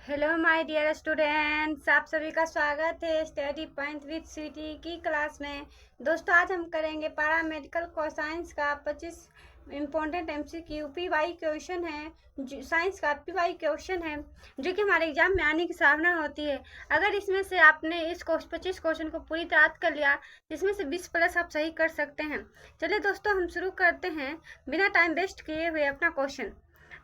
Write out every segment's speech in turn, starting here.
Hello my dear students, आप सभी का स्वागत है स्टडी पॉइंट विद स्वीटी की क्लास में। दोस्तों, आज हम करेंगे पैरा मेडिकल कोसाइंस का 25 इम्पोर्टेंट एमसीक्यू पीवाई क्वेश्चन है। साइंस का पीवाई क्वेश्चन है जो कि हमारे एग्जाम में आने की संभावना होती है। अगर इसमें से आपने इस 25 क्वेश्चन को पूरी तरह कर लिया, जिसमें से 20 प्लस आप सही कर सकते हैं। चलिए दोस्तों, हम शुरू करते हैं बिना टाइम वेस्ट किए हुए अपना क्वेश्चन।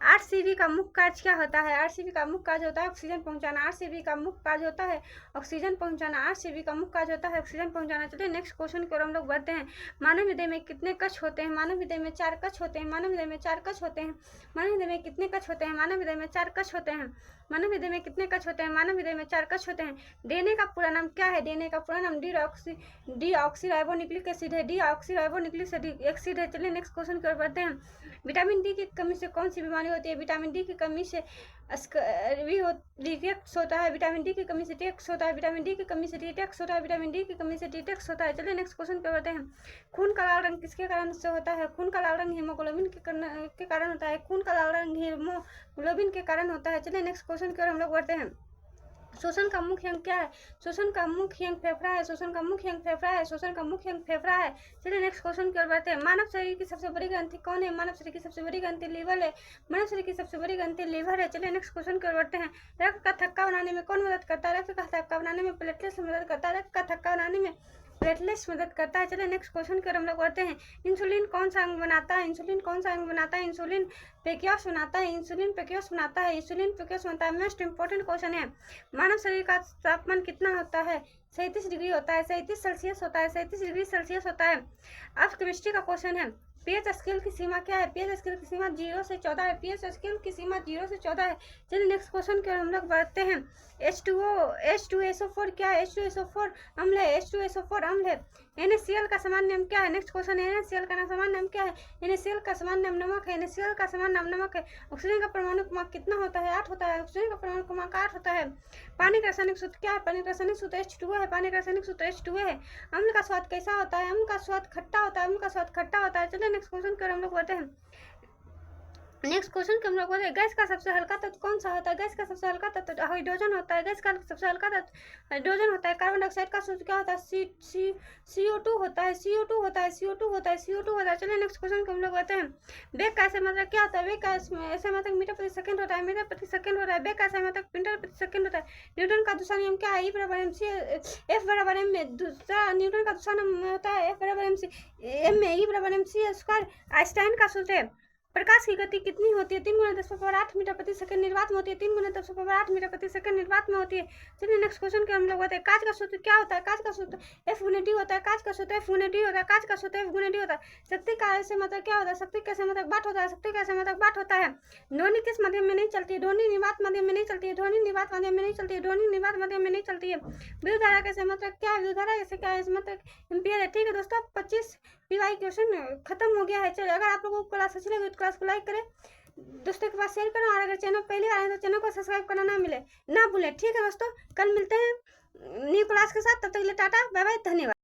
आरसीबी का मुख्य कार्य क्या होता है? आरसीबी का मुख्य कार्य होता है ऑक्सीजन पहुंचाना। आरसीबी का मुख्य कार्य होता है ऑक्सीजन पहुंचाना। आरसीबी का मुख्य कार्य होता है ऑक्सीजन पहुंचाना। चलिए नेक्स्ट क्वेश्चन की ओर हम लोग बढ़ते हैं। मानव हृदय में कितने कश होते हैं? मानव हृदय में 4 कश होते हैं। मानव हृदय में 4 कश होते हैं। मानव हृदय में कितने कश होते हैं? मानव हृदय में 4 कश होते हैं। मानव हृदय में कितने कश होते हैं? मानव हृदय में 4 कश होते हैं। डीएनए का पूरा नाम क्या है? डीएनए का पूरा नाम डीऑक्सीराइबोन्यूक्लिक एसिड है। डीऑक्सीराइबोन्यूक्लिक एसिड है। चलिए नेक्स्ट क्वेश्चन की ओर बढ़ते हैं। विटामिन डी की कमी से कौन सी बीमारी होती है? विटामिन डी की कमी से डिटेक्स होता है। विटामिन डी की कमी से डिटेक्स होता है। विटामिन डी की कमी से डिटेक्स होता है। विटामिन डी की कमी से डिटेक्स होता है। चलिए नेक्स्ट क्वेश्चन पे बढ़ते हैं। खून का लाल रंग किसके कारण से होता है? खून का लाल रंग हीमोग्लोबिन के कारण होता है। खून का लाल रंग हीमोग्लोबिन के कारण होता है। चलिए नेक्स्ट क्वेश्चन की ओर हम लोग बढ़ते हैं। श्वसन का मुख्य अंग क्या है? श्वसन का मुख्य अंग फेफड़ा है। श्वसन का मुख्य अंग फेफड़ा है। श्वसन का मुख्य अंग फेफड़ा है। चलिए नेक्स्ट क्वेश्चन की ओर बढ़ते हैं। मानव शरीर की सबसे बड़ी ग्रंथि कौन है? मानव शरीर की सबसे बड़ी ग्रंथि लीवर है। मानव शरीर की सबसे बड़ी ग्रंथि लीवर है। चलिए नेक्स्ट क्वेश्चन की ओर बढ़ते हैं। रक्त का थक्का बनाने में कौन मदद करता है? रक्त का थक्का बनाने में प्लेटलेट्स मदद करता है। रक्त का थक्का बनाने में प्लेटलेट्स मदद करता है। चलिए नेक्स्ट क्वेश्चन की ओर हम लोग बढ़ते हैं। इंसुलिन कौन सा अंग बनाता है? इंसुलिन कौन सा अंग बनाता है? इंसुलिन पेक्योस बनाता है। इंसुलिन पेक्योस बनाता है। इंसुलिन पेक्योस बनता है। मोस्ट इंपोर्टेंट क्वेश्चन है। मानव शरीर का तापमान कितना होता है? 37 डिग्री होता है। 37 सेल्सियस होता है। 37 डिग्री सेल्सियस होता है। अब केमिस्ट्री का क्वेश्चन है। पीएच स्केल की सीमा क्या है? पीएच स्केल की सीमा 0 से 14 है। पीएच स्केल की सीमा 0 से 14 है। चलिए नेक्स्ट क्वेश्चन की ओर हम लोग बढ़ते हैं। H2SO4 क्या है? H2SO4 अम्ल है। H2SO4 अम्ल है। NaCl का सामान्य नाम क्या है? नेक्स्ट क्वेश्चन है। NaCl का सामान्य नाम क्या है? NaCl का सामान्य नाम नमक है। NaCl का सामान्य नाम नमक है। ऑक्सीजन का परमाणु क्रमांक कितना होता है? 8 होता है। ऑक्सीजन का परमाणु क्रमांक 8 होता है। पानी का रासायनिक सूत्र क्या है? पानी का रासायनिक सूत्र H2O है। पानी का रासायनिक सूत्र H2O है। अम्ल का स्वाद कैसा होता है? अम्ल का स्वाद खट्टा होता है। अम्ल का स्वाद खट्टा होता है। चलिए नेक्स्ट क्वेश्चन की ओर हम लोग बढ़ते हैं। नेक्स्ट क्वेश्चन के हम लोग बोलते हैं गैस का सबसे हल्का तत्व कौन सा होता है? गैस का सबसे हल्का तत्व हाइड्रोजन होता है। गैस का सबसे हल्का तत्व हाइड्रोजन होता है। कार्बन डाइऑक्साइड का सूत्र क्या होता है? CO2 होता है। CO2 होता है। CO2 होता है। CO2 होता है। चलिए नेक्स्ट क्वेश्चन को हम लोग कहते हैं। वेग का ऐसे मतलब क्या होता है? वेग का ऐसे मतलब मीटर प्रति सेकंड होता है। मीटर प्रति सेकंड होता है। वेग का ऐसे मतलब मीटर प्रति सेकंड होता है। न्यूटन का दूसरा नियम क्या है? E बराबर mc F बराबर m में दूसरा न्यूटन का दूसरा नियम होता है F बराबर mc m में E बराबर mc स्क्वायर। आइंस्टाइन का सूत्र है। प्रकाश की गति कितनी होती है? 3 × 10⁸ मीटर प्रति सेकंड निर्वात में होती है। 3 × 10⁸ मीटर प्रति सेकंड निर्वात में होती है। चलिए नेक्स्ट क्वेश्चन के हम लोग होते हैं। कांच का सूत्र क्या होता है? कांच का सूत्र F × D होता है। कांच का सूत्र F × D होता है। कांच का सूत्र F × D होता है। शक्ति का ऐसे मतलब क्या होता है? शक्ति कैसे मतलब वाट होता है। शक्ति कैसे मतलब वाट होता है। ध्वनि किस माध्यम में नहीं चलती है? ध्वनि निर्वात माध्यम में नहीं चलती है। ध्वनि निर्वात माध्यम में नहीं चलती है। ध्वनि निर्वात माध्यम में नहीं चलती है। विद्युत धारा कैसे मतलब क्या है? विद्युत धारा कैसे क्या है? मतलब एम्पियर है। ठीक है दोस्तों, 25 पीवाई क्वेश्चन खत्म हो गया है। चलिए, अगर आप लोगों को क्लास अच्छी लगी तो क्लास को लाइक करें, दोस्तों के पास शेयर करें, और अगर चैनल पहली बार आए तो चैनल को सब्सक्राइब करना ना भूलें। ठीक है दोस्तों, कल मिलते हैं न्यू क्लास के साथ। तब तक के लिए टाटा बाय बाय, धन्यवाद।